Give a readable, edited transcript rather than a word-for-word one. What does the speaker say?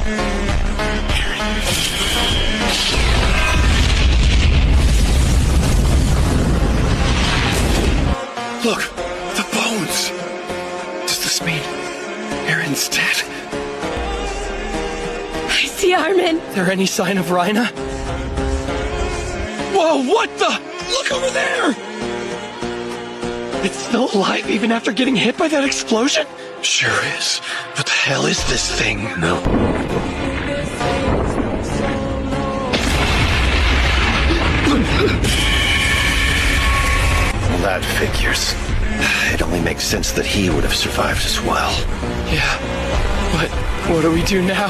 Look, the bones! Does this mean Eren's dead? I see Armin. Is there any sign of Rhina? Whoa, what the? Look over there! It's still alive even after getting hit by that explosion? Sure is. What the hell is this thing? No. That figures. It only makes sense that he would have survived as well. Yeah, but what do we do now?